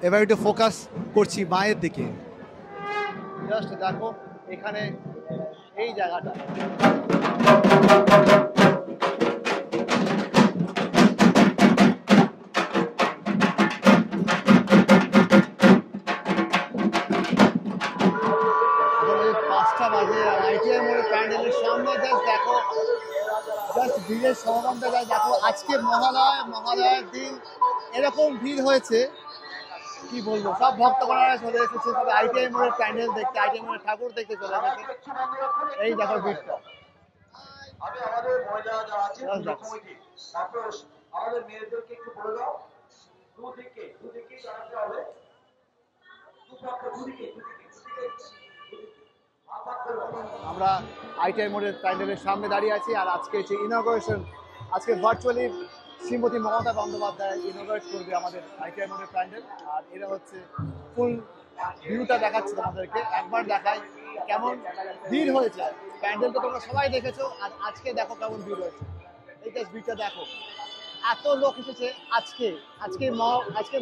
এবার একটু ফোকাস করছি মায়ের দিকে। জাস্ট দেখো এখানে এই জায়গাটা, আইটিআই মোড়ের প্যান্ডেলের সামনে জাস্ট দেখো, জাস্ট ভিড়ের সমাগমটা দেখো। আজকে মহালয়ার দিন এরকম ভিড় হয়েছে কি বলবো, সব ভক্তগণরা চলে এসেছে সব আইটিআই মোড়ের প্যান্ডেল দেখতে, আইটিআই মোড়ের ঠাকুর দেখতে চলে এসেছে। এই দেখো ভিড়টা। আমরা আইটিআই মোড়ের প্যান্ডেলের সামনে দাঁড়িয়ে আছি, আর আজকে হচ্ছে ইনগরেশন। আজকে ভার্চুয়ালি শ্রীমতী মমতা বন্দ্যোপাধ্যায় ইনগরেট করবে আমাদের আইটিআই মোড়ের প্যান্ডেল। আর এরা হচ্ছে ফুল ভিউটা দেখাচ্ছে তোমাদেরকে, একবার দেখাই কেমন ভিড় হয়েছে। প্যান্ডেলটা তোমরা সবাই দেখেছো, আর আজকে দেখো কেমন ভিড় হয়েছে। এই জাস্ট ভিড়টা দেখো, এত লোক এসেছে আজকে। আজকে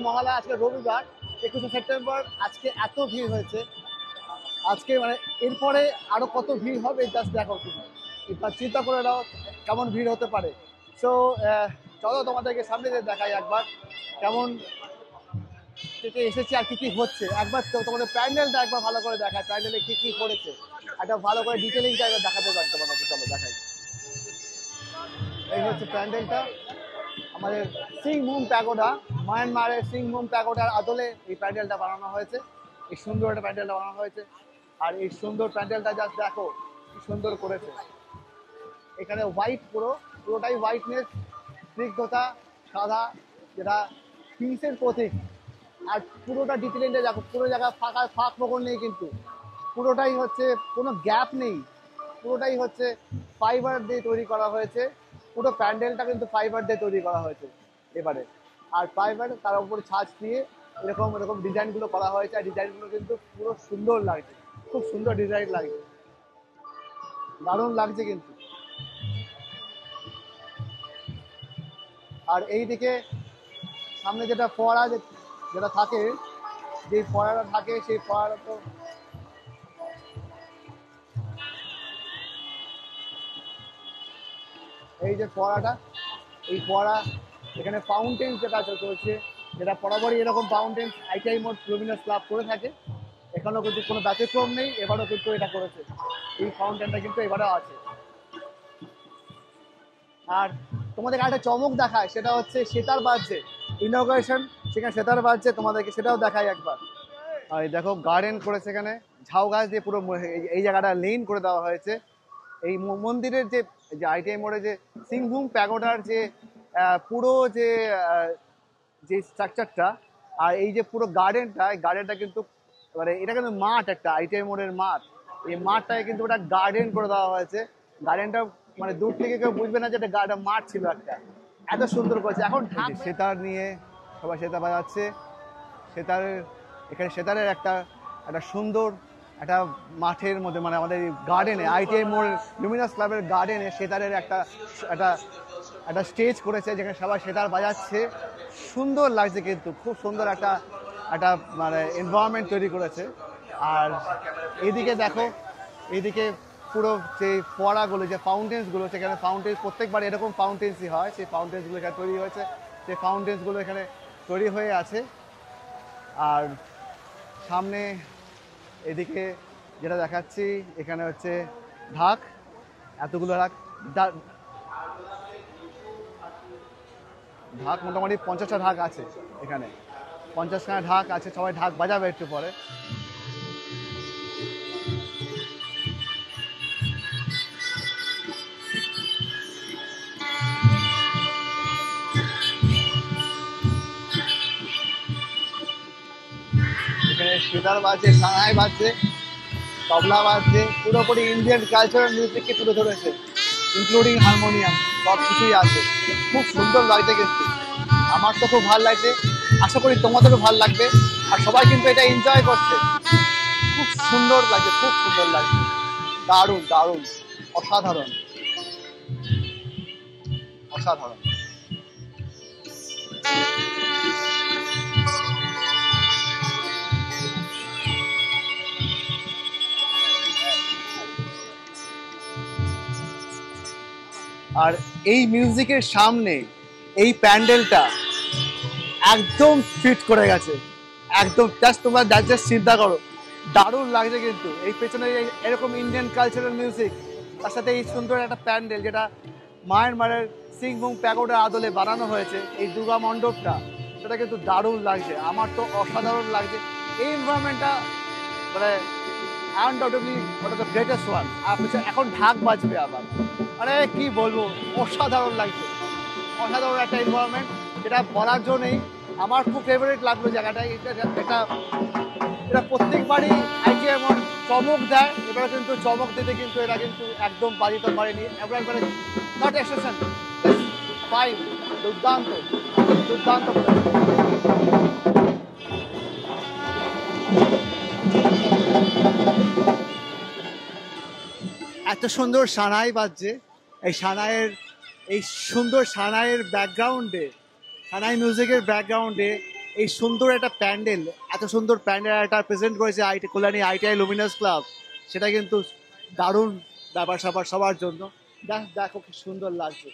মহালয়া, আজকে রবিবার 21শে সেপ্টেম্বর। আজকে এত ভিড় হয়েছে আজকে, মানে এরপরে আরো কত ভিড় হবে জাস্ট দেখো তুমি, এবার চিন্তা করে নাও কেমন ভিড় হতে পারে। সো চলো তোমাদেরকে সামনে দিয়ে দেখাই একবার কেমন থেকে এসেছে আর কি কি হচ্ছে। একবার তোমাদের প্যান্ডেলটা একবার ভালো করে দেখায়, প্যান্ডেলে কি কি করেছে একটা ভালো করে ডিটেলিংটা একবার দেখাতে পারি তোমাদেরকে। চলো দেখাই। এই হচ্ছে প্যান্ডেলটা, আমাদের সিংভূম প্যাগোডা, মায়ানমারের সিংভূম প্যাগোডার আদলে এই প্যান্ডেলটা বানানো হয়েছে। এই সুন্দর একটা প্যান্ডেলটা বানানো হয়েছে, আর এই সুন্দর প্যান্ডেলটা জাস্ট দেখো কি সুন্দর করেছে। এখানে হোয়াইট, পুরোটাই হোয়াইটনেস, স্নিগ্ধতা, সাদা, যেটা পিসের প্রতীক। আর পুরোটা ডিটেলিংটা দেখো, পুরো জায়গা ফাঁক ফোকর নেই, কিন্তু পুরোটাই হচ্ছে কোনো গ্যাপ নেই, পুরোটাই হচ্ছে ফাইবার দিয়ে তৈরি করা হয়েছে। পুরো প্যান্ডেলটা কিন্তু ফাইবার দিয়ে তৈরি করা হয়েছে এবারে। আর ফাইবার তার উপরে ছাঁচ দিয়ে এরকম ডিজাইনগুলো করা হয়েছে, আর ডিজাইনগুলো কিন্তু পুরো সুন্দর লাগছে, খুব সুন্দর ডিজাইন লাগছে, দারুণ লাগছে কিন্তু। আর এই দিকে সামনে যেটা ফোয়ারা যেটা থাকে, যে ফোয়ারাটা থাকে, সেই ফোয়ারা তো এই যে ফোয়ারাটা, এই ফোয়ারা এখানে ফাউন্টেন যেটা চলছে, যেটা বরাবরই এরকম ফাউন্টেন আইটিআই মোড় লুমিনাস ক্লাব করে থাকে। এখানেও কিন্তু কোনো ব্যতিক্রম নেই, এবারও কিন্তু এটা করেছে, এই ফাউন্টেনটা কিন্তু এবারেও আছে। আর তোমাদের একটা চমক দেখায়, সেটা হচ্ছে সেতার বাজছে, ইনগরেশন, সেখানে সেতার বাজছে, তোমাদেরকে সেটাও দেখাই একবার। আর এই দেখো গার্ডেন করেছে, এখানে ঝাউ গাছ দিয়ে পুরো এই জায়গাটা লেন করে দেওয়া হয়েছে। এই মন্দিরের যে আইটিআই মোড়ে যে সিংভূম প্যাগোডার যে পুরো যে স্ট্রাকচারটা, আর এই যে পুরো গার্ডেনটা, এই গার্ডেনটা কিন্তু মানে এটা কিন্তু মাঠ, একটা আইটিআই মোড়ের মাঠ। এই মাঠটাকে কিন্তু ওটা গার্ডেন করে দেওয়া হয়েছে। গার্ডেনটা মানে দূর থেকে কেউ বুঝবে না যে এটা গার্ডেন মাঠ ছিল একটা, এত সুন্দর করেছে। এখন সেতার নিয়ে সবাই সেতার বাজাচ্ছে। সেতারের একটা সুন্দর একটা মাঠের মধ্যে, মানে আমাদের গার্ডেনে, আইটিআই মোড় লুমিনাস ক্লাবের গার্ডেনে সেতারের একটা স্টেজ করেছে, যেখানে সবাই সেতার বাজাচ্ছে। সুন্দর লাগছে কিন্তু, খুব সুন্দর একটা মানে এনভায়রনমেন্ট তৈরি করেছে। আর এইদিকে দেখো, এইদিকে পুরো যে ফোয়ারাগুলো, যে ফাউন্টেন্সগুলো, সেখানে ফাউন্টেন্স প্রত্যেকবার এরকম ফাউন্টেন্সই হয়, সেই ফাউন্টেন্সগুলো এখানে তৈরি হয়েছে, সেই ফাউন্টেন্সগুলো এখানে তৈরি হয়ে আছে। আর সামনে এদিকে যেটা দেখাচ্ছি, এখানে হচ্ছে ঢাক, এতগুলো ঢাক মোটামুটি 50টা ঢাক আছে এখানে, 50খানা ঢাক আছে, সবাই ঢাক বাজাবে একটু পরে। এখানে সেতার বাজছে, সানাই বাজছে, তবলা বাজছে, পুরোপুরি ইন্ডিয়ান কালচারাল মিউজিককে তুলে ধরেছে, ইনক্লুডিং হারমোনিয়াম, সব কিছুই আছে। খুব সুন্দর লাগছে কিন্তু, আমার তো খুব ভালো লাগছে, আশা করি তোমাদেরও ভালো লাগবে। আর সবাই কিন্তু এটা এনজয় করছে, খুব সুন্দর লাগছে, খুব সুন্দর লাগছে, দারুণ দারুণ, অসাধারণ অসাধারণ। আর এই মিউজিকের সামনে এই প্যান্ডেলটা একদম ফিট করে গেছে, একদম জাস্ট তোমরা জাস্ট চিন্তা করো, দারুণ লাগছে কিন্তু এই পেছনে এরকম ইন্ডিয়ান কালচারাল মিউজিক, তার সাথে এই সুন্দর একটা প্যান্ডেল যেটা মায়ের সিংভূম প্যাগোডার আদলে বানানো হয়েছে, এই দুর্গা মণ্ডপটা, সেটা কিন্তু দারুণ লাগছে, আমার তো অসাধারণ লাগছে। এই এনভায়রনমেন্টটা মানে আনডাউটেবলি ওটা দ্য গ্রেটেস্ট ওয়ান। আর এখন ঢাক বাজবে আবার, মানে কি বলবো, অসাধারণ লাগছে, অসাধারণ একটা এনভায়রনমেন্ট, যেটা বলার জন্যই আমার খুব ফেভারিট লাগলো জায়গাটা। এটা প্রত্যেকবারই আইটিএম চমক দেয়, এবারে কিন্তু চমক দিতে কিন্তু এরা কিন্তু একদম বাধিত করেনি, একবারে নট এক্সেপশন, ফাইন, দুর্দান্ত দুর্দান্ত। এত সুন্দর সানাই বাজছে, এই সানাইয়ের এই সুন্দর সানাইয়ের ব্যাকগ্রাউন্ডে, সানাই মিউজিকের ব্যাকগ্রাউন্ডে এই সুন্দর একটা প্যান্ডেল, এত সুন্দর প্যান্ডেল একটা প্রেজেন্ট করেছে কল্যাণী আইটিআই লুমিনাস ক্লাব, সেটা কিন্তু দারুণ ব্যাপার স্যাপার সবার জন্য। দেখো কি সুন্দর লাগছে।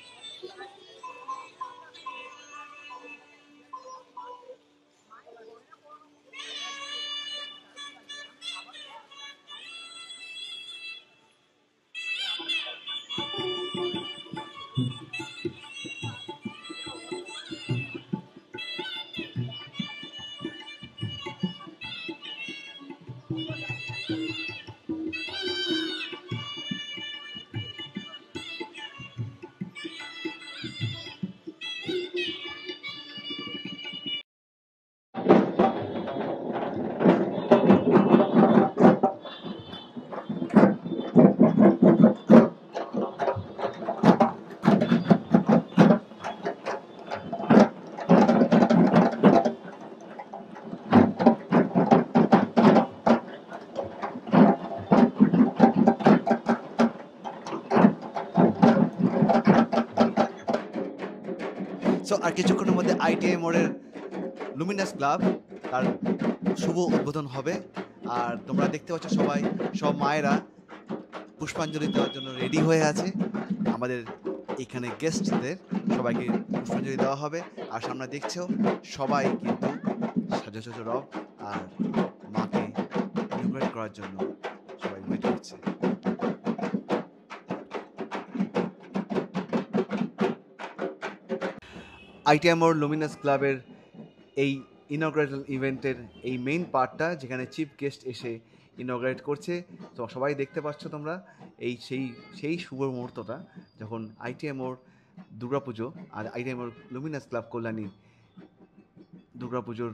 সো আর কিছুক্ষণের মধ্যে আইটিআই মোড়ের লুমিনাস ক্লাব তার শুভ উদ্বোধন হবে। আর তোমরা দেখতে পাচ্ছ সব মায়েরা পুষ্পাঞ্জলি দেওয়ার জন্য রেডি হয়ে আছে। আমাদের এখানে গেস্টদের সবাইকে পুষ্পাঞ্জলি দেওয়া হবে। আর সামনে দেখছো সবাই কিন্তু সাজাসজ রব আর মাকে ইনভাইট করার জন্য সবাই ওয়েট করছে। আইটিআই মোড় লুমিনাস ক্লাবের এই ইনগ্রেশন ইভেন্টের এই মেইন পার্টটা, যেখানে চিফ গেস্ট এসে ইনগ্রেট করছে, তো সবাই দেখতে পাচ্ছ তোমরা এই সেই শুভ মুহূর্তটা, যখন আইটিআই মোড় দুর্গাপুজো আর আইটিআই মোড় লুমিনাস ক্লাব কল্যাণী দুর্গাপুজোর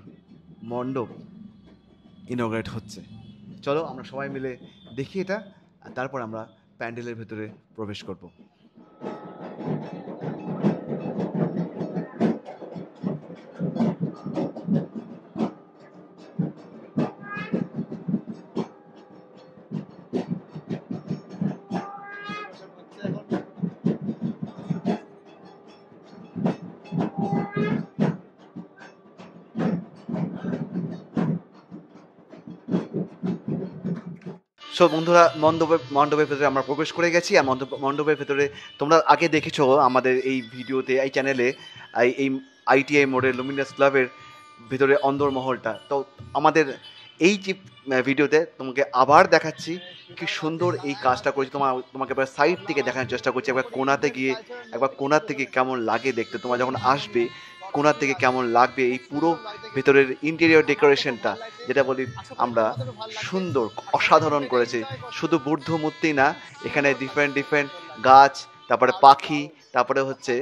মণ্ডপ ইনগ্রেট হচ্ছে। চলো আমরা সবাই মিলে দেখি এটা, আর তারপর আমরা প্যান্ডেলের ভেতরে প্রবেশ করব। সো বন্ধুরা, মণ্ডপের ভেতরে আমরা প্রবেশ করে গেছি। আর মণ্ডপের ভেতরে তোমরা আগে দেখেছো আমাদের এই ভিডিওতে, এই চ্যানেলে, এই আইটিআই মোড়ের লুমিনাস ক্লাবের ভেতরে অন্দরমহলটা। তো আমাদের এই যে ভিডিওতে তোমাকে আবার দেখাচ্ছি কি সুন্দর এই কাজটা করেছি। তোমাকে একবার সাইড থেকে দেখানোর চেষ্টা করছি, একবার কোণার থেকে কেমন লাগে দেখতে, তোমরা যখন আসবে কোণার থেকে কেমন লাগবে এই পুরো ভেতরের ইন্টেরিয়র ডেকোরেশনটা, যেটা বলি আমরা সুন্দর, অসাধারণ করেছে। শুধু বুদ্ধ মূর্তি না, এখানে ডিফারেন্ট গাছ, তারপরে পাখি, তারপরে হচ্ছে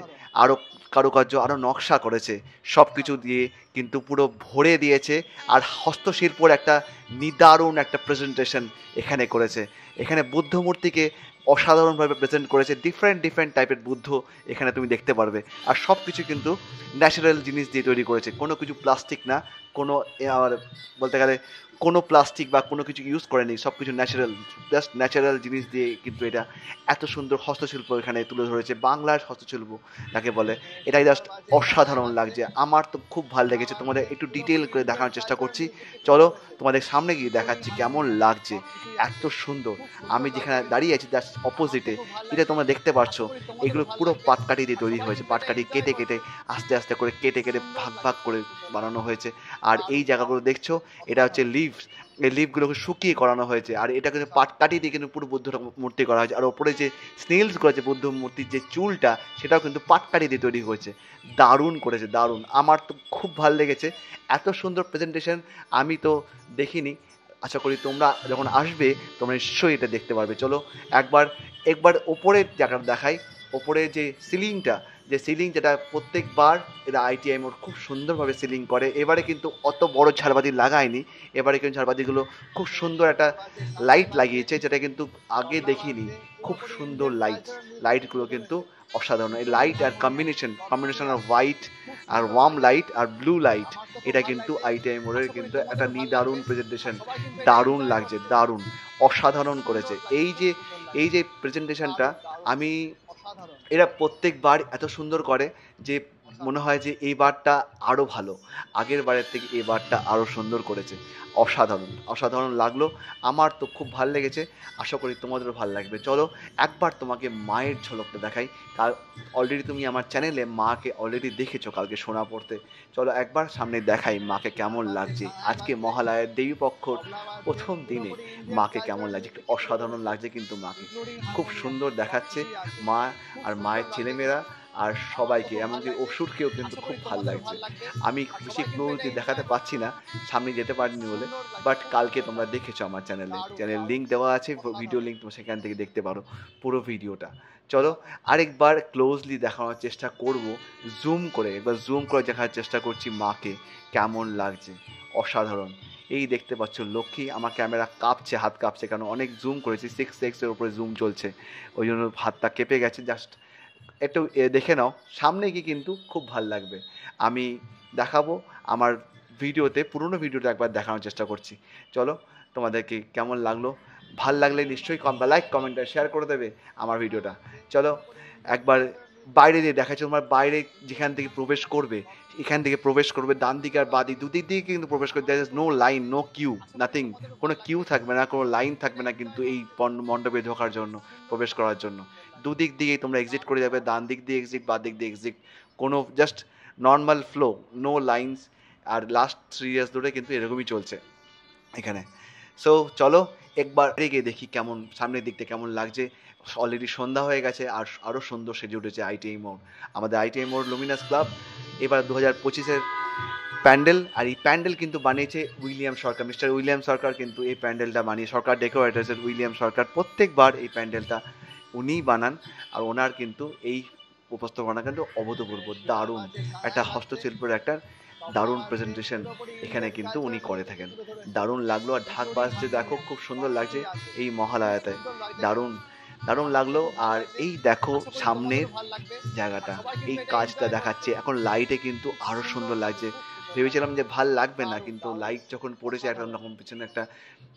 আরও কারুকার্য, আরও নকশা করেছে, সব কিছু দিয়ে কিন্তু পুরো ভরে দিয়েছে। আর হস্তশিল্পর একটা নিদারুণ একটা প্রেজেন্টেশন এখানে করেছে। এখানে বুদ্ধ মূর্তিকে অসাধারণভাবে প্রেজেন্ট করেছে, ডিফারেন্ট টাইপের বুদ্ধ এখানে তুমি দেখতে পারবে। আর সব কিছু কিন্তু ন্যাচারাল জিনিস দিয়ে তৈরি করেছে, কোনো কিছু প্লাস্টিক না, কোনো বলতে গেলে কোনো প্লাস্টিক বা কোনো কিছু ইউজ করেনি, সব কিছু জাস্ট ন্যাচারাল জিনিস দিয়ে কিন্তু এটা এত সুন্দর হস্তশিল্প এখানে তুলে ধরেছে। বাংলার হস্তশিল্প যাকে বলে, এটাই জাস্ট অসাধারণ লাগছে। আমার তো খুব ভালো লেগেছে। তোমাদের একটু ডিটেল করে দেখানোর চেষ্টা করছি, চলো তোমাদের সামনে গিয়ে দেখাচ্ছি কেমন লাগছে। এত সুন্দর, আমি যেখানে দাঁড়িয়ে আছি তার অপোজিটে এটা তোমরা দেখতে পাচ্ছ, এগুলো পুরো পাটকাঠি দিয়ে তৈরি হয়েছে, পাটকাঠি কেটে কেটে আস্তে আস্তে করে কেটে কেটে ভাগ ভাগ করে বানানো হয়েছে। আর এই জায়গাগুলো দেখছো এটা হচ্ছে লিভস, এই লিভগুলোকে শুকিয়ে করানো হয়েছে, আর এটা কিন্তু পাটকাঠি দিয়ে কিন্তু পুরো বুদ্ধ মূর্তি করা হয়েছে। আর ওপরে যে স্নেলসগুলো আছে বুদ্ধ মূর্তির যে চুলটা, সেটাও কিন্তু পাটকাঠি দিয়ে তৈরি হয়েছে। দারুণ করেছে, দারুণ, আমার তো খুব ভালো লেগেছে। এত সুন্দর প্রেজেন্টেশন আমি তো দেখিনি। আশা করি তোমরা যখন আসবে তোমরা নিশ্চয়ই এটা দেখতে পারবে। চলো একবার ওপরের জায়গাটা দেখাই। ওপরে যে সিলিংটা, যেটা প্রত্যেকবার এরা আইটিআই মোড় খুব সুন্দরভাবে সিলিং করে। এবারে কিন্তু অত বড় ঝাড়বাতি লাগায়নি, এবারে কিন্তু ঝাড়বাতিগুলো খুব সুন্দর একটা লাইট লাগিয়েছে, যেটা কিন্তু আগে দেখিনি। খুব সুন্দর লাইটগুলো কিন্তু অসাধারণ। এই লাইট আর কম্বিনেশন অফ হোয়াইট আর ওয়ার্ম লাইট আর ব্লু লাইট, এটা কিন্তু আইটিআই মোড়ের কিন্তু একটা নিদারুণ প্রেজেন্টেশন। দারুণ লাগছে, দারুণ, অসাধারণ করেছে। এই যে প্রেজেন্টেশনটা আমি, এরা প্রত্যেকবার এত সুন্দর করে যে মনে হয় যে এই বারটা আরও ভালো, আগের বারের থেকে এই বারটা আরও সুন্দর করেছে। অসাধারণ লাগলো, আমার তো খুব ভালো লেগেছে। আশা করি তোমাদেরও ভালো লাগবে। চলো একবার তোমাকে মায়ের ঝলকটা দেখাই। কাল অলরেডি তুমি আমার চ্যানেলে মাকে অলরেডি দেখেছো কালকে সোনা পড়তে। চলো একবার সামনে দেখাই মাকে কেমন লাগছে। আজকে মহালয়ার দেবীপক্ষর প্রথম দিনে মাকে কেমন লাগছে, একটু অসাধারণ লাগছে কিন্তু মাকে খুব সুন্দর দেখাচ্ছে। মা আর মায়ের ছেলেমেয়েরা আর সবাইকে, এমনকি অসুরকেও কিন্তু খুব ভালো লাগছে। আমি বেশি ক্লোজ দেখাতে পাচ্ছি না, সামনে যেতে পারিনি বলে, বাট কালকে তোমরা দেখেছো আমার চ্যানেল লিঙ্ক দেওয়া আছে, ভিডিও লিঙ্ক তোমরা সেখান থেকে দেখতে পারো পুরো ভিডিওটা। চলো আরেকবার ক্লোজলি দেখানোর চেষ্টা করব, একবার জুম করে দেখার চেষ্টা করছি মাকে কেমন লাগছে। অসাধারণ। এই দেখতে পাচ্ছ লক্ষ্মী, আমার ক্যামেরা কাঁপছে, হাত কাঁপছে, কারণ অনেক জুম করেছি, 6x এর উপরে জুম চলছে, ওই জন্য হাতটা কেঁপে গেছে। জাস্ট একটু দেখে নাও, সামনে গিয়ে কিন্তু খুব ভাল লাগবে। আমি দেখাবো আমার ভিডিওতে, পুরনো ভিডিওটা একবার দেখানোর চেষ্টা করছি। চলো তোমাদেরকে কেমন লাগলো, ভাল লাগলে নিশ্চয়ই লাইক কমেন্ট আর শেয়ার করে দেবে আমার ভিডিওটা। চলো একবার বাইরে দিয়ে দেখাচ্ছি, তোমার বাইরে যেখান থেকে প্রবেশ করবে, এখান থেকে প্রবেশ করবে ডান দিকে আর বাঁ দিক দুদিক দিয়ে কিন্তু প্রবেশ করবে। There is no line, no queue, nothing, কোনো কিউ থাকবে না, কোনো লাইন থাকবে না কিন্তু এই মণ্ডপে ঢোকার জন্য, প্রবেশ করার জন্য। দুদিক দিয়েই তোমরা এক্সিট করে যাবে, ডান দিক দিয়ে এক্সিট, বাঁ দিক দিয়ে এক্সিট, কোনো just normal flow, no lines. আর লাস্ট 3 ইয়ার্স ধরে কিন্তু এরকমই চলছে এখানে। সো চলো একবার গিয়ে দেখি কেমন সামনের দিকটা কেমন লাগছে। অলরেডি সন্ধ্যা হয়ে গেছে, আর আরও সুন্দর সেজে উঠেছে আইটিআই মোড়, আমাদের আইটিআই মোড় লুমিনাস ক্লাব। এবার 2025-এর প্যান্ডেল, আর এই প্যান্ডেল কিন্তু বানিয়েছে উইলিয়াম সরকার, মিস্টার উইলিয়াম সরকার কিন্তু এই প্যান্ডেলটা বানিয়ে, সরকার ডেকোরেটার্সের উইলিয়াম সরকার, প্রত্যেকবার এই প্যান্ডেলটা উনিই বানান। আর ওনার কিন্তু এই উপস্থাপনা কিন্তু অভূতপূর্ব, দারুণ একটা হস্তশিল্পের একটা দারুণ প্রেজেন্টেশন এখানে কিন্তু উনি করে থাকেন। দারুণ লাগলো। আর ঢাক বাজছে দেখো, খুব সুন্দর লাগছে এই মহালয়াতে, দারুণ লাগলো। আর এই দেখো সামনের জায়গাটা, এই কাজটা দেখাচ্ছে এখন লাইটে কিন্তু আরো সুন্দর লাগছে। ভেবেছিলাম যে ভাল লাগবে না, কিন্তু লাইট যখন পড়েছে একটা অন্যরকম, পিছনে একটা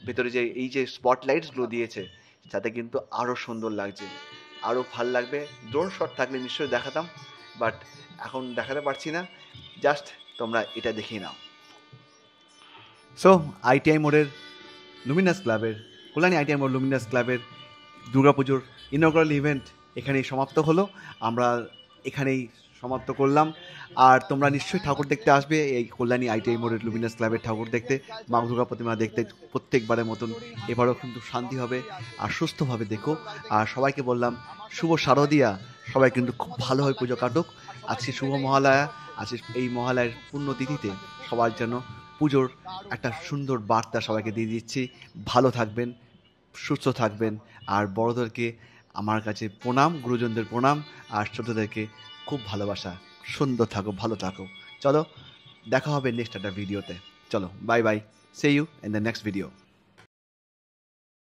ভেতরে যে এই যে স্পটলাইটসগুলো দিয়েছে, তাতে কিন্তু আরো সুন্দর লাগছে, আরো ভাল লাগবে। ড্রোন শট থাকলে নিশ্চয়ই দেখাতাম, বাট এখন দেখাতে পারছি না, জাস্ট তোমরা এটা দেখেই নাও। সো আইটিআই মোড়ের লুমিনাস ক্লাবের, কল্যাণী আইটিআই মোড় লুমিনাস ক্লাবের দুর্গাপুজোর ইনঅগ্রাল ইভেন্ট এখানেই সমাপ্ত হলো। আমরা এখানেই সমাপ্ত করলাম। আর তোমরা নিশ্চয়ই ঠাকুর দেখতে আসবে এই কল্যাণী আইটিআই মোড়ের লুমিনাস ক্লাবের ঠাকুর দেখতে, মা দুর্গা প্রতিমা দেখতে প্রত্যেকবারের মতন। এবারও কিন্তু শান্তি হবে আর সুস্থভাবে দেখো। আর সবাইকে বললাম শুভ শারদিয়া, সবাই কিন্তু খুব ভালোভাবে পুজো কাটুক। আজকে শুভ মহালয়া, আজকে এই মহালয়ার পুণ্যতিথিতে সবার জন্য পুজোর একটা সুন্দর বার্তা সবাইকে দিয়ে দিচ্ছি। ভালো থাকবেন, সুস্থ থাকবেন, আর বড়দেরকে আমার কাছে প্রণাম, গুরুজনদের প্রণাম, আর ছোটদেরকে খুব ভালোবাসা। সুন্দর থাকো, ভালো থাকো। চলো দেখা হবে নেক্সট একটা ভিডিওতে। চলো bye bye, see you in the next video.